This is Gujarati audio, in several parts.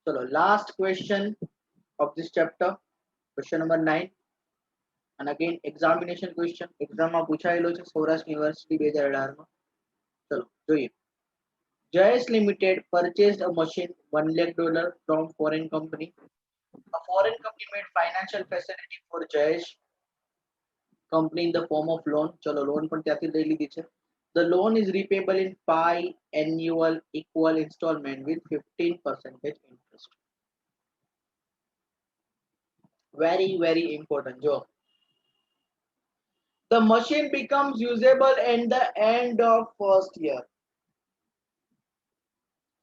चलो last question of this chapter, question number 9 and again examination question, exam માં પૂછાયેલો છે સૌરાષ્ટ્ર યુનિવર્સિટી 2018 માં. ચલો જોઈએ. Jayes Limited purchased a machine $1 lakh from foreign company. A foreign company made financial facility for Jayes company in the form of loan. ચલો લોન પણ ત્યાંથી લઈ લીધી છે. The loan is repayable in 5 annual equal installment with 15% interest. Very important. જો the machine becomes usable at the end of first year.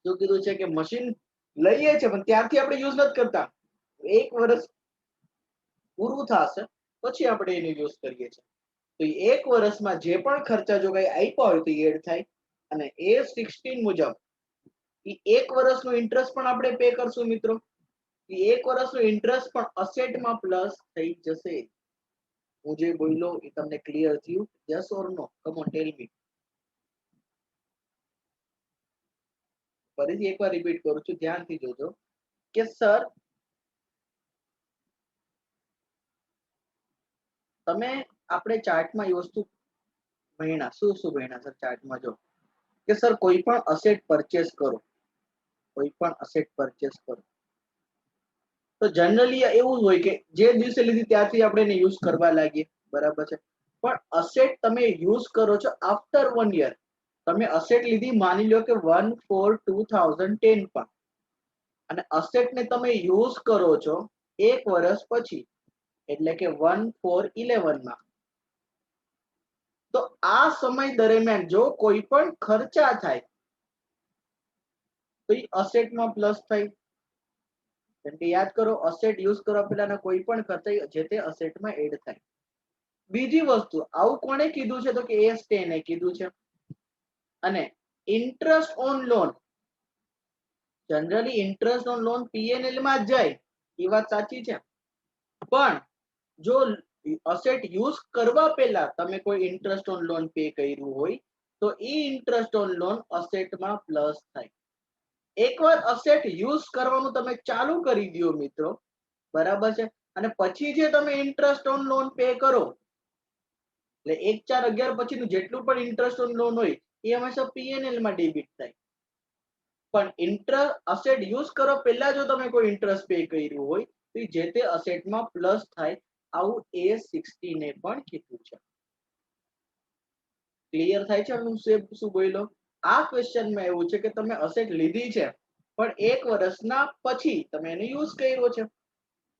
શું કીધું છે કે મશીન લઈએ છે પણ ત્યારથી આપણે યુઝ નથી કરતા, એક વર્ષ પૂરું થશે પછી આપણે એનો યુઝ કરીએ છીએ. તો એક વર્ષમાં જે પણ ખર્ચા જો કઈ આપ્યા હોય તો એડ થાય, અને A16 મુજબ એક વર્ષનું ઇન્ટરેસ્ટ પણ આપણે પે કરશું મિત્રો. એક વર્ષનું ઇન્ટરેસ્ટ પણ અસેટમાં પ્લસ થઈ જશે. હું જે બોલ્યો એ તમને ક્લિયર થયું? Yes or no? Come on tell me. ફરીથી એકવાર રિપીટ કરું છું, ધ્યાનથી જોજો કે સર તમે આપણે ચાર્ટમાં એ વસ્તુ ભણ્યા, શું ભણ્યા સર ચાર્ટમાં? જો કે સર કોઈ પણ અસેટ પરચેસ કરો, કોઈ પણ અસેટ પરચેસ કરો તો જનરલી એવું હોય કે જે દિવસે લીધી ત્યારથી આપણે એને યુઝ કરવા લાગીએ, બરાબર છે. પણ અસેટ તમે યુઝ કરો છો આફ્ટર 1 યર. તમે અસેટ લીધી માની લો કે 1/4/2010 માં, અને અસેટ ને તમે યુઝ કરો છો એક વર્ષ પછી, એટલે કે 1/4/11 માં. તો આ સમય દરમિયાન જો કોઈ પણ ખર્ચા થાય તો એ અસેટમાં પ્લસ થાય. કેમ કે યાદ કરો, અસેટ યુઝ કરવા પહેલાના કોઈ પણ ખર્ચા જે તે અસેટમાં એડ થાય. બીજી વસ્તુ, આવું કોણે કીધું છે? તો કે A10 એ કીધું છે. અને interest on loan, generally interest on loan P&L માં જ જાય, એ વાત સાચી છે. પણ જો અસેટ યુઝ કરવા પહેલા તમે કોઈ ઇન્ટરેસ્ટ ઓન લોન પે કર્યું હોય તો એ ઇન્ટરેસ્ટ ઓન લોન અસેટમાં પ્લસ થાય. એકવાર અસેટ યુઝ કરવાનું તમે ચાલુ કરી દો મિત્રો, બરાબર છે, અને પછી જે તમે ઇન્ટરેસ્ટ ઓન લોન પે કરો, એટલે 1/4/11 પછીનું જેટલું પણ ઇન્ટરેસ્ટ ઓન લોન હોય એ હંમેશા P&L માં ડેબિટ થાય. પણ અસેટ યુઝ કરો પહેલા જો તમે કોઈ ઇન્ટરેસ્ટ પે કર્યું હોય તો જે તે અસેટમાં પ્લસ થાય. આવું A16 ને પણ કીધું છે. ક્લિયર થાય છે હું શું બોલ્યો? આ ક્વેશ્ચનમાં એવું છે કે તમે અસેટ લીધી છે પણ એક વર્ષના પછી તમે એને યુઝ કર્યો છે.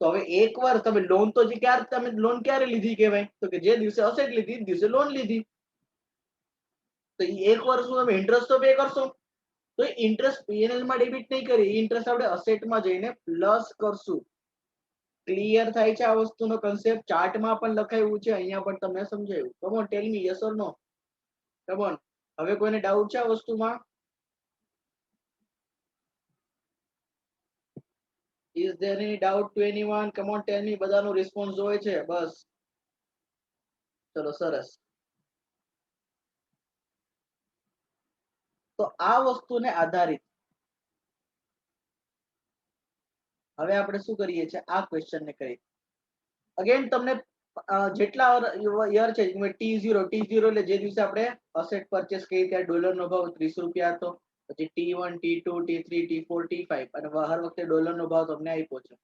તો હવે એકવાર તમે લોન તો તમે લોન ક્યારે લીધી કહેવાય? તો કે જે દિવસે અસેટ લીધી દિવસે લોન લીધી. તો એક વર્ષનું તમે ઇન્ટરેસ્ટ તો પે કરશો, તો ઇન્ટરેસ્ટ P&L માં ડેબિટ નહીં કરી, ઇન્ટરેસ્ટ આપણે અસેટમાં જઈને પ્લસ કરશું. ક્લિયર થાય છે આ વસ્તુનો કન્સેપ્ટ? ચાર્ટમાં પણ લખાયું છે, અહીંયા પણ તમને સમજાયું. Come on tell me yes or no? Come on. હવે કોઈને ડાઉટ છે આ વસ્તુમાં? Is there any doubt to anyone? Come on tell me. બધાનો રિસ્પોન્સ જોવે છે બસ. ચલો સરસ. તો આ વસ્તુને આધારિત હવે આપણે શું કરીએ છીએ? આ ક્વેશ્ચનને કરીએ. અગેન તમને જેટલા યર છે T0 એટલે જે દિવસે આપણે અસેટ પરચેસ કરી ત્યારે ડોલરનો ભાવ 30 રૂપિયા હતો, પછી T1 T2 T3 T4 T5 અને હર વખતે ડોલરનો ભાવ તમને આપ્યો છે.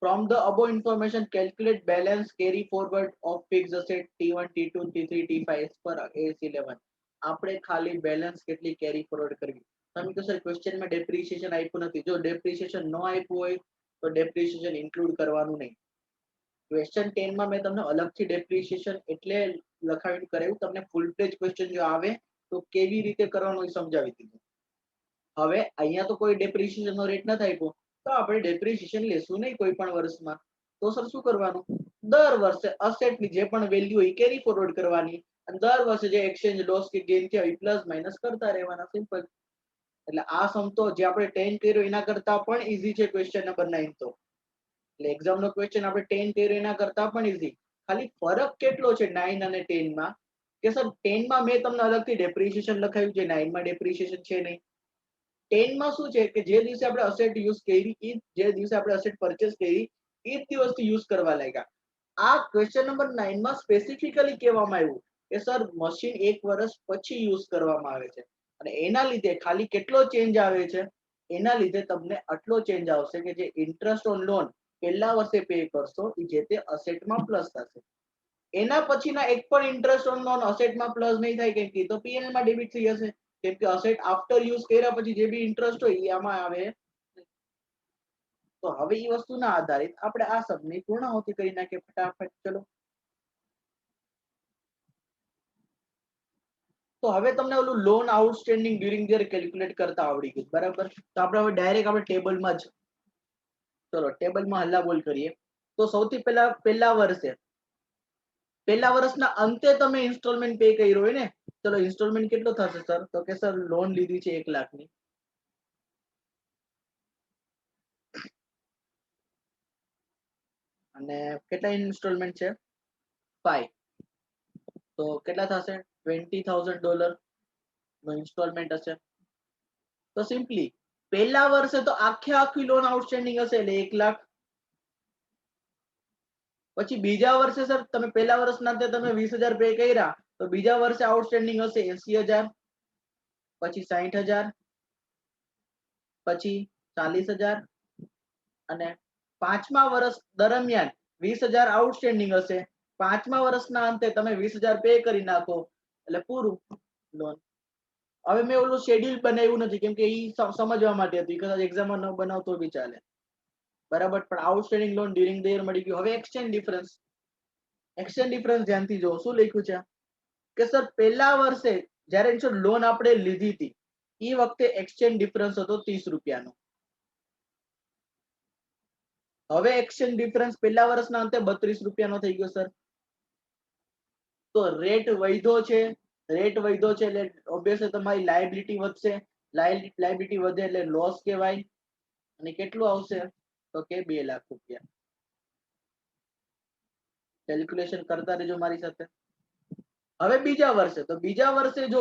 From the above information, calculate balance carry forward of fixed asset T1 T2 T3 T5 as per AS11. આપણે ખાલી બેલેન્સ કેટલી કેરી ફોરવર્ડ કરવી. તમે તો સર ક્વેશ્ચનમાં ડેપ્રિસિએશન આપ્યું નથી. જો ડેપ્રિસિએશન ન આપ્યું હોય તો ડેપ્રિસિએશન ઇન્ક્લુડ કરવાનું નહીં. ક્વેશ્ચન 10 માં મેં તમને અલગથી ડેપ્રિસિએશન એટલે લખાવીને કરાવ્યું. તમને ફૂલ પેજ ક્વેશ્ચન જો આવે તો કેવી રીતે કરવાનું એ સમજાવી દીધું. હવે અહીંયા તો કોઈ ડેપ્રિસિએશનનો રેટ નથી આપ્યો તો આપણે ડેપ્રિસિએશન લેશું નહીં કોઈ પણ વર્ષમાં. તો સર શું કરવાનું? દર વર્ષે અસેટની જે પણ વેલ્યુ હોય કેરી ફોરવર્ડ કરવાની, અને દર વર્ષે જે એક્સચેન્જ લોસ કે ગેઇન થયા હોય પ્લસ માઇનસ કરતા રહેવાના. સિમ્પલ. એટલે આ સમ તો જે આપણે 10 કર્યો એના કરતા પણ ઈઝી છે ક્વેશ્ચન નંબર 9 તો. એટલે એક્ઝામનો ક્વેશ્ચન આપણે 10 કર્યો એના કરતા પણ ઈઝી. ખાલી ફરક કેટલો છે 9 અને 10 માં? કે સર 10 માં મેં તમને અલગથી ડેપ્રિસિએશન લખાવ્યું છે, 9 માં ડેપ્રિસિએશન છે નહીં. 10 માં શું છે કે જે દિવસે આપણે અસેટ યુઝ કરી એ જે દિવસે આપણે અસેટ પરચેસ કરી એ જ દિવસથી યુઝ કરવા લાગ્યા. આ ક્વેશ્ચન નંબર 9 માં સ્પેસિફિકલી કહેવામાં આવ્યું કે સર મશીન 1 વર્ષ પછી યુઝ કરવામાં આવે છે અને એના લીધે ખાલી કેટલો ચેન્જ આવે છે, એના લીધે તમને આટલો ચેન્જ આવશે કે જે ઇન્ટરેસ્ટ ઓન લોન પહેલા વર્ષે પે કરશો એ જે તે અસેટમાં પ્લસ થશે. એના પછીના એક પણ ઇન્ટરેસ્ટ ઓન લોન અસેટમાં પ્લસ નહીં થાય કેમ કે તો પીએલ માં ડેબિટ થઈ જશે કેમ કે અસેટ આફ્ટર યુઝ કર્યા પછી જે બી ઇન્ટરેસ્ટ હોય એ આમાં આવે. તો હવે એ વસ્તુના આધારિત આપણે આ શબ્દની પૂર્ણાહુતિ કરી નાખીએ ફટાફટ. ચલો તો હવે તમને ઓલું loan outstanding during the year calculate કરતા આવડી ગયું બરાબર. તો આપણે હવે ડાયરેક્ટ આપણે ટેબલમાં જ ચલો ટેબલમાં હલ્લાબોલ કરીએ. તો સૌથી પહેલા વર્ષના અંતે તમે ઇન્સ્ટોલમેન્ટ પે કર્યો હોય ને. ચલો ઇન્સ્ટોલમેન્ટ કેટલો થશે સર? તો કે સર લોન લીધી છે 1 લાખની અને કેટલા ઇન્સ્ટોલમેન્ટ છે? 5. તો કેટલા થશે? $20,000 નો ઇન્સ્ટોલમેન્ટ હશે. તો સિમ્પલી પહેલા વર્ષે તો આખી લોન આઉટસ્ટેન્ડિંગ હશે એટલે 1 લાખ. પછી બીજા વર્ષે સર તમે પહેલા વર્ષના અંતે તમે 20,000 પે કર્યા તો બીજા વર્ષે આઉટસ્ટેન્ડિંગ હશે 80,000, પછી 60,000, પછી 40,000 અને પાંચમા વર્ષ દરમિયાન 20,000 આઉટસ્ટેન્ડિંગ હશે. પાંચમા વર્ષના અંતે તમે 20,000 પે કરી નાખો એટલે પૂરું લોન. હવે મેં ઓલું શેડ્યુલ બનાવ્યું નથી કેમ કે એ સમજવા માટે હતું, કદાચ એક્ઝામમાં ન બનાવતો બી ચાલે બરાબર. પણ outstanding loan during the year મળી ગયું. હવે એક્સચેન્જ ડિફરન્સ ધ્યાનથી જો શું લખ્યું છે કે સર પહેલા વર્ષે જ્યારે લોન આપણે લીધી હતી એ વખતે એક્સચેન્જ ડિફરન્સ હતો 30 રૂપિયાનો. હવે એક્સચેન્જ ડિફરન્સ પહેલા વર્ષના અંતે 32 રૂપિયાનો થઈ ગયો સર. તો રેટ વધ્યો છે એટલે ઓબ્વિયસલી તમારી લાયબિલિટી વધશે. લાયબિલિટી વધે એટલે લોસ કહેવાય. અને કેટલું આવશે તો કે 2 લાખ રૂપિયા. કેલ્ક્યુલેશન કરતા રહેજો મારી સાથે. હવે બીજા વર્ષે જો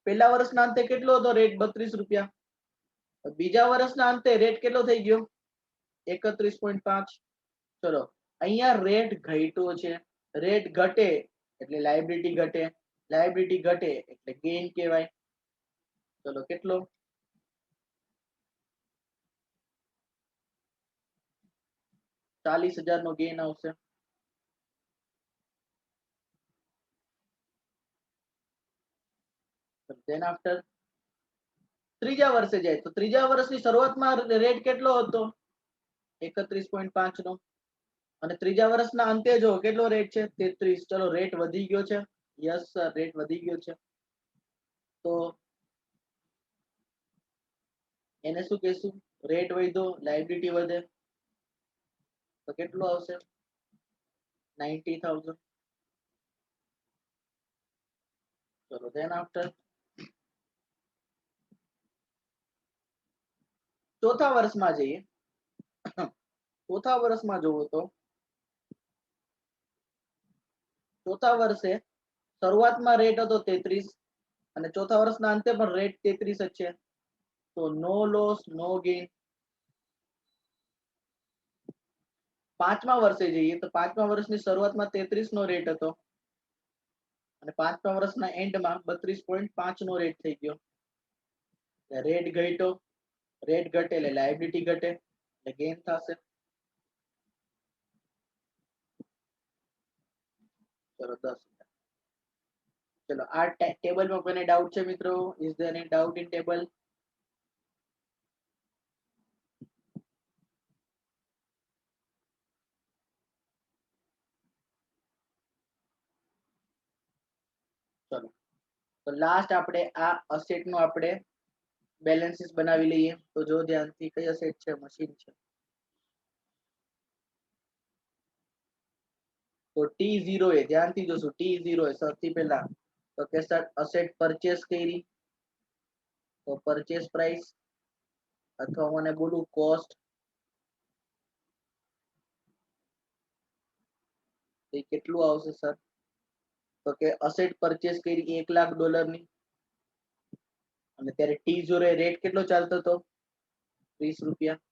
પહેલા વર્ષના અંતે કેટલો હતો રેટ? 32 રૂપિયા. બીજા વર્ષના અંતે રેટ કેટલો થઈ ગયો? 31.5. ચલો અહીંયા રેટ ઘટ્યો છે. રેટ ઘટે એટલે લાયબિલિટી ઘટે એટલે ગેઇન કહેવાય. ચલો કેટલો? 40,000 નો ગેઇન આવશે. then after ત્રીજા વર્ષે જાય તો ત્રીજા વર્ષની શરૂઆતમાં રેટ કેટલો હતો? 31.5 નો. અને ત્રીજા વર્ષના અંતે જો કેટલો રેટ છે? 33. ચલો રેટ વધી ગયો છે. યસ સર રેટ વધી ગયો છે. તો એને શું કહેશું? રેટ વધ્યો લાયબિલિટી વધે તો કેટલું આવશે? 90,000. ચલો then after ચોથા વર્ષમાં જઈએ. ચોથા વર્ષમાં જોવો તો ચોથા વર્ષે શરૂઆતમાં રેટ હતો 33 અને ચોથા વર્ષના અંતે પણ રેટ 33 જ છે. તો નો લોસ નો ગેઇન. પાંચમા વર્ષે જઈએ તો પાંચમા વર્ષની શરૂઆતમાં 33 નો રેટ હતો અને પાંચમા વર્ષના એન્ડમાં 32.5 નો રેટ થઈ ગયો. રેટ ઘટ્યો, રેટ ઘટે એટલે લાયબિલિટી ઘટે એટલે ગેઇન થશે. ચલો 10. ચલો આ ટેબલમાં કોઈને ડાઉટ છે મિત્રો? Is there any doubt in table? ચલો તો લાસ્ટ આપણે આ અસેટ નો આપણે બેલેન્સ શીટ બનાવી લઈએ. તો જો ધ્યાનથી કઈ અસેટ છે? મશીન છે. તો T0 એ ધ્યાનથી જોશું. T0 એ સૌથી પહેલા તો કે સર અસેટ પરચેસ કરી તો પરચેસ પ્રાઇસ અથવા મને બોલું કોસ્ટ એ કેટલું આવશે સર? તો કે અસેટ પરચેસ કરી $1 લાખ ની અને ત્યારે T0 રેટ કેટલો ચાલતો હતો 30 રૂપિયા,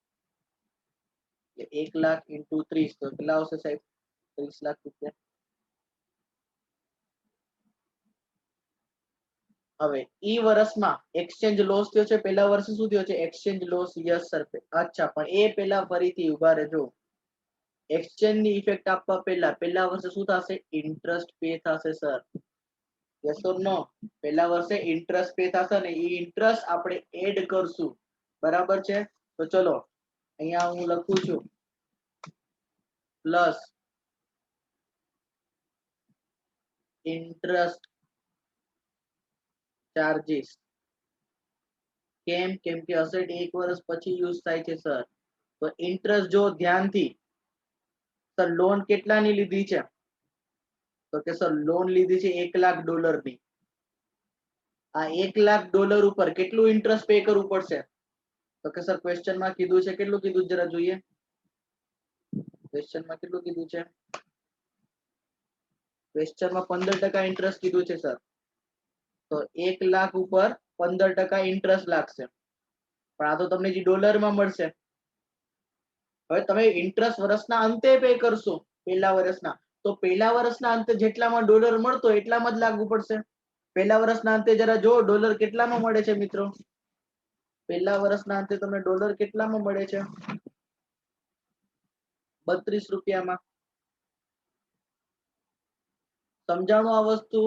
1 લાખ ઇન્ટુ 30 તો કેટલા આવશે સાહેબ 30 લાખ રૂપિયા. હવે ઈ વર્ષમાં એક્સચેન્જ લોસ થયો છે, પહેલા વર્ષે શું થયો છે એક્સચેન્જ લોસ? Yes sir. અચ્છા, પણ એ પહેલા ફરીથી ઉભા રહેજો. એક્સચેન્જ ની ઇફેક્ટ આપવા પહેલા વર્ષે શું થશે? ઇન્ટરેસ્ટ પે થશે સર. યસ ઓર નો? પહેલા વર્ષે ઇન્ટરેસ્ટ પે થશે ને એ ઇન્ટરેસ્ટ આપણે એડ કરશું. બરાબર છે? તો ચલો અહીંયા હું લખું છું પ્લસ ઇન્ટરેસ્ટ ચાર્જીસ. કેમ? કેમ કે અસેટ 1 વર્ષ પછી યુઝ થાય છે સર. તો ઇન્ટરેસ્ટ જો ધ્યાનથી, સર લોન કેટલાની લીધી છે? તો કે સર લોન લીધી છે $1 લાખ ની. આ $1 લાખ ઉપર કેટલું ઇન્ટરેસ્ટ પે કરવું પડશે? તો કે સર ક્વેશ્ચનમાં કીધું છે, કેટલું કીધું જરા જોઈએ. ક્વેશ્ચનમાં કેટલું કીધું છે? ક્વેશ્ચનમાં 15% ઇન્ટરેસ્ટ કીધું છે સર. તો 1 લાખ ઉપર 15% ઇન્ટરેસ્ટ લાગશે. પણ આ તો તમને જે ડોલરમાં મળશે. હવે તમે ઇન્ટરેસ્ટ વર્ષના અંતે પે કરશો પહેલા વર્ષના, તો પહેલા વર્ષના અંતે જેટલામાં ડોલર મળતો એટલામાં જ લાગુ પડશે. પહેલા વર્ષના અંતે જરા જો ડોલર કેટલામાં મળે છે મિત્રો? પહેલા વર્ષના અંતે તમને ડોલર કેટલામાં મળે છે? 32 રૂપિયામાં. સમજાણું આ વસ્તુ?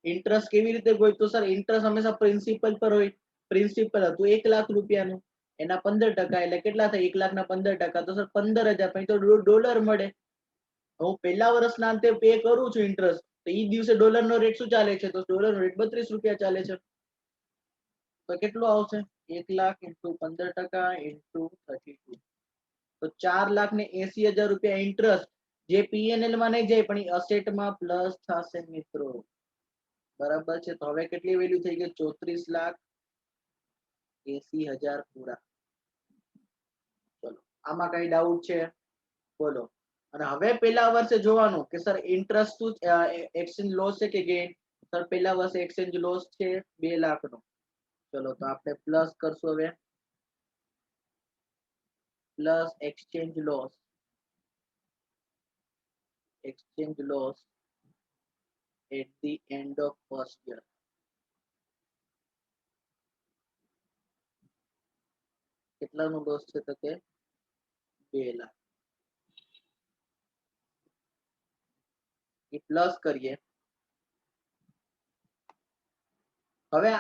ઇન્ટરેસ્ટ કેવી રીતે ગોઈતો સર? ઇન્ટરેસ્ટ હંમેશા પ્રિન્સિપલ પર હોય. પ્રિન્સિપલ હતું 1 લાખ રૂપિયાનું, એના 15% એટલે કેટલા થાય? 1 લાખના 15%, તો સર 15,000. પછી તો ડોલર મળે. હું પહેલા વર્ષના અંતે પે કરું છું ઇન્ટરેસ્ટ, તો ઈ દિવસે ડોલરનો રેટ શું ચાલે છે? તો ડોલરનો રેટ 32 રૂપિયા ચાલે છે. તો કેટલું આવશે? 1 લાખ ઇન્ટુ 15% ઇન્ટુ 32. તો 4,80,000 રૂપિયા ઇન્ટરેસ્ટ જે પીએનએલ માં નહીં જાય પણ અસેટમાં પ્લસ થશે મિત્રો. બરાબર છે? તો હવે કેટલી વેલ્યુ થઈ ગઈ? 34,80,000 પૂરા. ચલો, આમાં કઈ ડાઉટ છે? બોલો. અને હવે પહેલા વર્ષે જોવાનું કે સર ઇન્ટરેસ્ટ શું એક્સચેન્જ લોસ છે કે ગેઇન? સર પહેલા વર્ષે એક્સચેન્જ લોસ છે 2 લાખ નો. ચલો તો આપણે પ્લસ કરશું હવે. Plus exchange loss. Exchange loss at the end of first year. કેટલાનો લોસ છે? તો કે 2 લાખ. એ પ્લસ કરીએ. હવે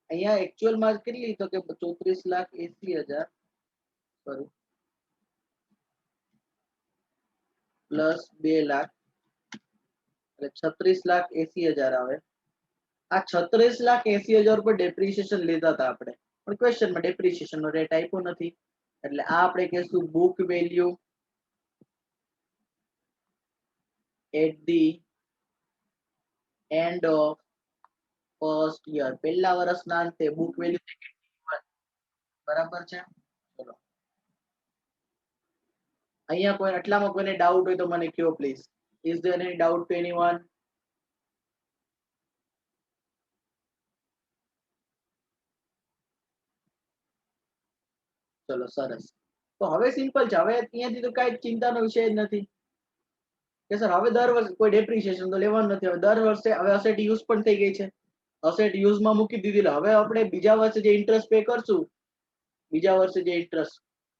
અહીંયા એકચ્યુઅલ માં કેટલી? તો કે 34,80,000 સોરી પ્લસ 2 લાખ એટલે 36,80,000 આવે. આ 36,80,000 પર ડેપ્રિસિએશન લીધા હતા આપણે, પણ ક્વેશ્ચનમાં ડેપ્રિસિએશન નો રેટ આપ્યો નથી, એટલે આ આપણે કહીશું book value at the end of first year. પહેલા વર્ષના અંતે બુક વેલ્યુ. બરાબર છે? ચલો અહીંયા કોઈ આટલામાં કોઈને ડાઉટ હોય તો મને કયો please. Is there any doubt to anyone? ચલો સરસ. તો હવે સિમ્પલ છે. હવે અહીંયાથી તો કઈ ચિંતાનો વિષય જ નથી કે સર હવે દર વર્ષે કોઈ ડેપ્રિસિએશન તો લેવાનું નથી. હવે દર વર્ષે હવે અસેટ યુઝ પણ થઈ ગઈ છે, અસેટ યુઝમાં મૂકી દીધી. હવે આપણે બીજા વર્ષે જે ઇન્ટરેસ્ટ પે કરશું, બીજા વર્ષે જે ઇન્ટરેસ્ટ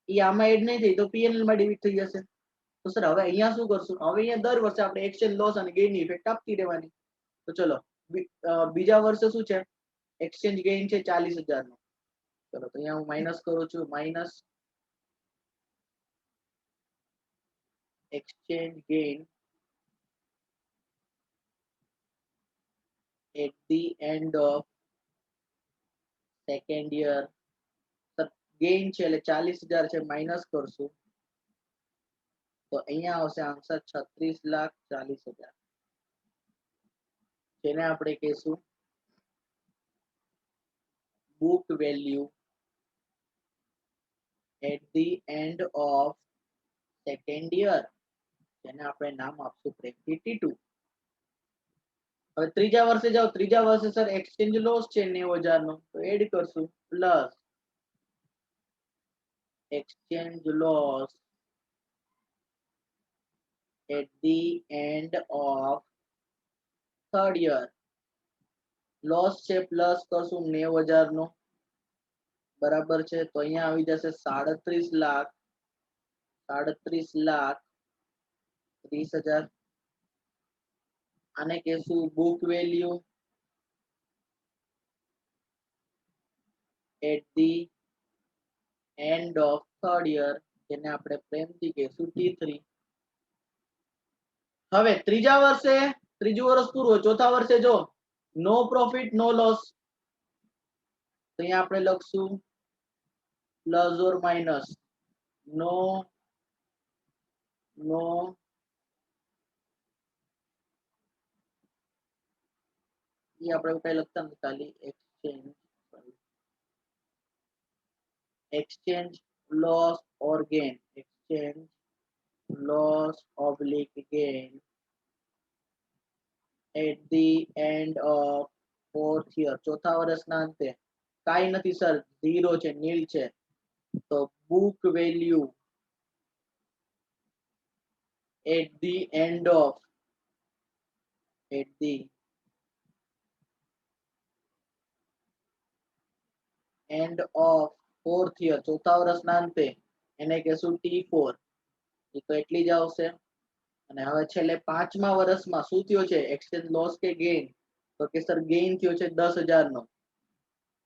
એ આમાં એડ નહીં થઈ તો પીએનએલ માં ડેબિટ થઈ જશે. તો સર હવે અહીંયા શું કરશું? હવે અહીંયા દર વર્ષે આપણે એક્સચેન્જ લોસ અને ગેઇન ની ઇફેક્ટ આપતી રહેવાની. તો ચલો બીજા વર્ષે શું છે? એક્સચેન્જ ગેઇન છે 40,000 નો. ચલો તો અહીંયા હું માઇનસ કરું છું. Minus exchange gain at the end of second year. Gain છે એટલે 40,000 છે, માઇનસ કરશું તો અહીંયા આવશે આન્સર 36,40,000, જેને આપણે કહીશું book value at the end of second year, જેને આપણે નામ આપશું પ્રેક્ટિટી 2. હવે ત્રીજા વર્ષે જાઓ, ત્રીજા વર્ષે સર એક્સચેન્જ લોસ છે 90,000 નો, તો એડ કરશું plus exchange loss at the end of third year. Loss છે પ્લસ કરશું 90,000 નો, બરાબર છે. તો અહીંયા આવી જશે 37,00,000, 37,30,000. આને કહેશું book value at the end of third year, જેને આપણે પ્રેમથી કહેશું T3. હવે ત્રીજા વર્ષે, ત્રીજું વર્ષ પૂરું, ચોથા વર્ષે જો નો પ્રોફિટ નો લોસ, તો અહીંયા આપણે લખશું પ્લસ ઓર માઇનસ નો એ આપણે કઈ લખતા નથી, ખાલી exchange loss or gain, exchange loss oblique gain at the end of fourth year, ચોથા વર્ષના અંતે. કાઈ નથી સર, 0 છે, નીલ છે. તો book value at the end of fourth year, ચોથા વર્ષના અંતે, એને કહેશું T4. એ તો એટલી જ આવશે. અને હવે છેલ્લે પાંચમા વર્ષમાં શું થયો છે, એક્સચેન્જ લોસ કે ગેઇન, તો કે સર ગેઇન થયો છે 10,000 નો,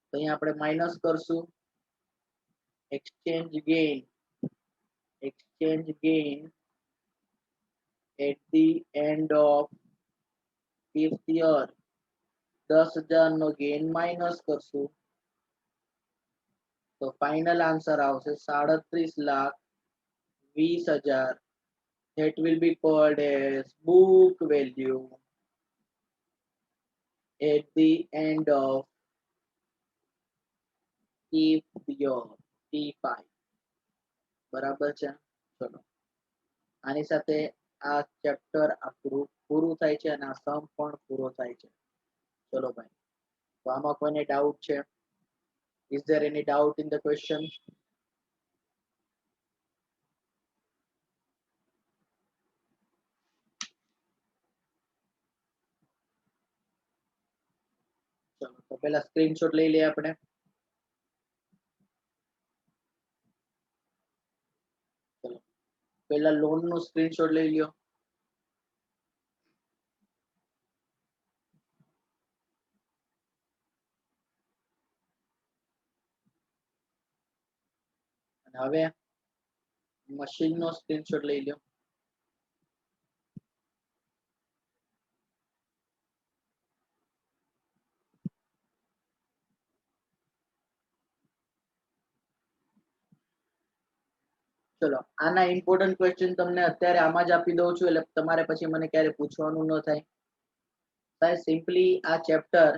તો અહીંયા આપણે માઇનસ કરશું exchange gain at the end of fifth year, 10,000 નો ગેઇન માઇનસ કરશું, તો ફાઇનલ આન્સર આવશે 37,20,000. that will be called as book value at the end of fifth year, T5. બરાબર છે. ચલો, આની સાથે આ ચેપ્ટર આપણું પૂરું થાય છે અને આ સમ પણ પૂરો થાય છે. ચલો ભાઈ, તો આમાં કોઈને ડાઉટ છે? Is there any doubt in the question? ચલો, તો પહેલા સ્ક્રીનશોટ લઈ લઈએ આપણે. ચલો, પહેલા લોન નું સ્ક્રીનશોટ લઈ લ્યો. અને હવે મશીન નો સ્ક્રીનશોટ લઈ લ્યો. ચલો, આના ઇમ્પોર્ટન્ટ ક્વેશ્ચન તમને અત્યારે આમાં જ આપી દઉં છું, એટલે તમારે પછી મને ક્યારે પૂછવાનું ન થાય. સાહેબ સિમ્પલી આ ચેપ્ટર,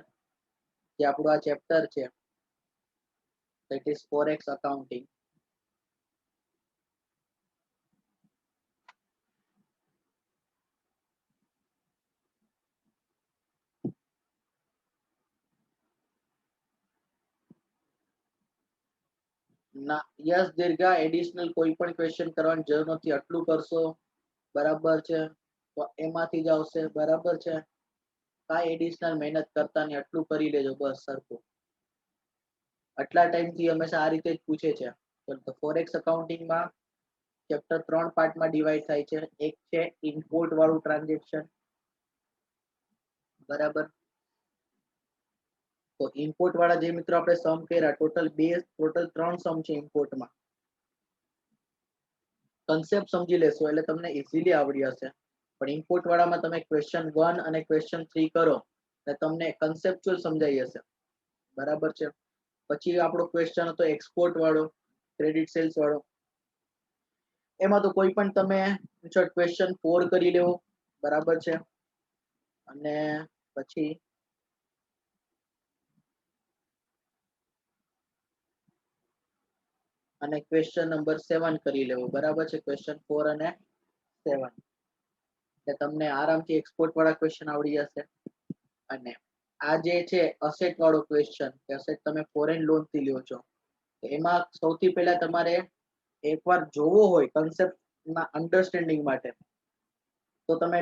જે આપણું આ ચેપ્ટર છે, that is forex accounting. ના યસ દીર્ઘા, એડિશનલ કોઈ પણ ક્વેશ્ચન કરવાની જરૂર નથી, આટલું કરશો બરાબર છે, તો એમાંથી જ આવશે. બરાબર છે, કાંઈ એડિશનલ મહેનત કરતા નહીં, આટલું કરી લેજો બસ સરખું. આટલા ટાઈમથી હંમેશા આ રીતે જ પૂછે છે. તો ફોરેક્સ અકાઉન્ટિંગમાં ચેપ્ટર 3 પાર્ટમાં ડિવાઈડ થાય છે. એક છે ઇમ્પોર્ટ વાળું ટ્રાન્ઝેક્શન, બરાબર. તો ઇમ્પોર્ટ વાળા જે મિત્રો આપણે સમ કર્યા, ટોટલ 3 સમ છે ઇમ્પોર્ટમાં. કન્સેપ્ટ સમજી લેશો એટલે તમને ઇઝીલી આવડી જશે. પણ ઇમ્પોર્ટ વાળામાં તમે ક્વેશ્ચન 1 અને ક્વેશ્ચન 3 કરો એટલે તમને કન્સેપ્ચ્યુઅલ સમજાઈ જશે. બરાબર છે. પછી આપણો ક્વેશ્ચન હતો એક્સપોર્ટ વાળો, ક્રેડિટ સેલ્સ વાળો. એમાં તો કોઈ પણ તમે ક્વેશ્ચન 4 કરી લેવો. બરાબર છે. અને પછી અને ક્વેશ્ચન નંબર 7 કરી લેવો. બરાબર છે, ક્વેશ્ચન 4 અને 7, એટલે તમને આરામથી એક્સપોર્ટ વાળા ક્વેશ્ચન આવડી જશે. અને આ જે છે અસેટ વાળો ક્વેશ્ચન કે અસેટ તમે ફોરેન લોન થી લ્યો છો, એમાં સૌથી પહેલા તમારે એકવાર જોવો હોય કન્સેપ્ટ ના અન્ડરસ્ટેન્ડિંગ માટે તો તમે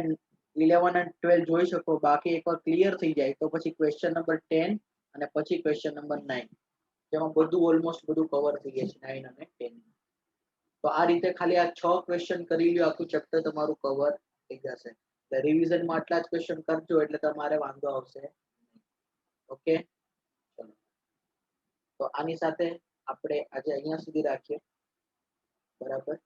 11 અને 12 જોઈ શકો, બાકી એકવાર ક્લિયર થઈ જાય તો પછી ક્વેશ્ચન નંબર 10 અને પછી ક્વેશ્ચન નંબર 9, જેમાં બધું ઓલમોસ્ટ બધું કવર થઈ જાય છે 9 અને 10. તો આ રીતે ખાલી આ 6 ક્વેશ્ચન કરી લ્યો, આખું ચેપ્ટર તમારું કવર થઈ જશે. એટલે રિવિઝનમાં આટલા જ ક્વેશ્ચન કરજો એટલે તમારે વાંધો આવશે. ઓકે, ચલો તો આની સાથે આપણે આજે અહીંયા સુધી રાખીએ. બરાબર.